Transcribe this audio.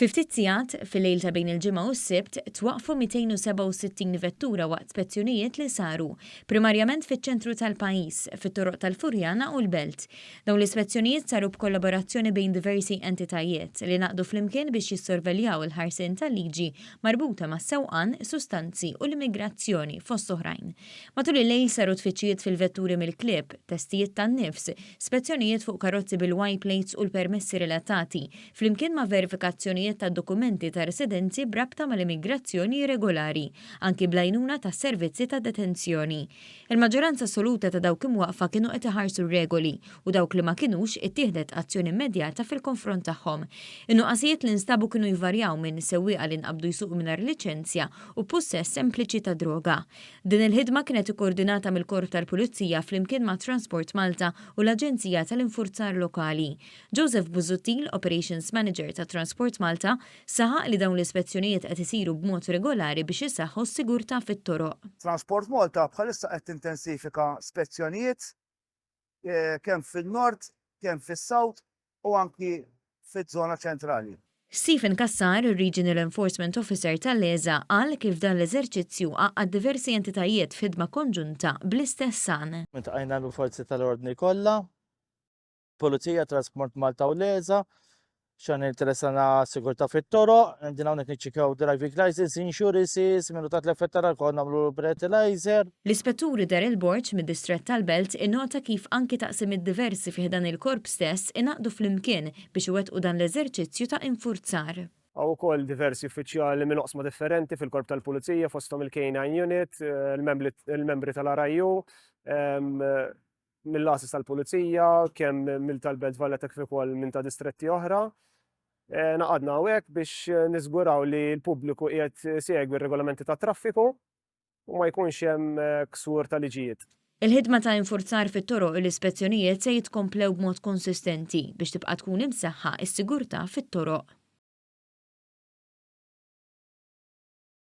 Fi ftit sigħat fil-lejl ta' bejn il-ġimgħa u s-sibt twaqfu 267 vettura waqt spezzjonijiet li saru, primarjament fiċ-ċentru tal-pajjiż, fit-toroq tal-Furjana u l-Belt. Dawn l-ispezzjonijiet saru b'kollaborazzjoni bejn diversi entitajiet li naqdu flimkien biex jissorveljaw il-ħarsien tal-liġi marbuta mas sewqan, sustanzi u l-immigrazzjoni fost oħrajn. Matul il-lejl saru tfittxijiet fil-vetturi mill-klib, testijiet tan-nifs, spezzjonijiet fuq karozzi bil-white plates u l-permessi relatati, flimkien ma' verifikazzjoni ta' dokumenti ta' residenzi brabta mal-immigrazzjoni irregolari, anki blajnuna ta' servizzi ta' detenzjoni. Il-maġġoranza assoluta ta' dawk imwaqfa kienu qed iħarsu regoli u dawk li ma kinux ittieħdet azzjoni immedjata fil-konfront tagħhom. In-nuqqasijiet li nstabu kienu jvarjaw minn sewwieqa li nqabdu jsuq mingħajr liċenzja u possess sempliċi ta' droga. Din il-ħidma kienet ikkoordinata mill-Korp tal-Pulizija flimkien ma' Transport Malta u l-Aġenzija tal-Infurzar Lokali. Joseph Buzuttil, Operations Manager ta' Transport Malta, saħaq li dawn l-ispezzjonijiet qed isiru b'mod regolari biex isaħħu s-sigurtà fit-toroq. Transport Malta bħalissa qed intensifika spezzjonijiet kemm fin-nord, kemm fis-sawt u anki fiż-żona ċentrali. Stephen Kassar, Regional Enforcement Officer tal-Leza, qal kif dan l-eżerċizzju għaqqad diversi entitajiet f'ħidma konġunta bl-istess san. Għajna l-forzi tal-ordni kollha, Pulizija, Transport Malta u Leza, xan interessana sigurta fit-toro, għandina hawnhekk niċċekkjaw driving license, insurances, minnu ta' tlefettara kol nagħmlu breathalyzer. L-ispetturi Daryl Borch mid-Distrett tal-Belt innota kif anki taqsimiet diversi fih dan il-korp stess inaqdu flimkien biex iwettqu dan l-eżerċizzju ta' infurzar. Għaw ukoll diversi uffiċjali minn oqsma differenti fil-Korp tal-Pulizija fosthom il-K9 Unit, il-membri tal-RIU, mill-Asis tal-Pulizija, kemm mill-tal-Belt Valletek kif ukoll minn ta' distretti oħra. Naqadna hawnhekk biex niżguraw li l-pubbliku qiegħed segwi r-regolamenti tat traffiku u ma jkunx hemm ksur ta' liġijiet. Il-ħidma ta' infurzar fit-toroq u l-ispezzjonijiet se jitkomplew b'mod konsistenti biex tibqa' tkun imsaħħa s-sigurtà fit-toroq.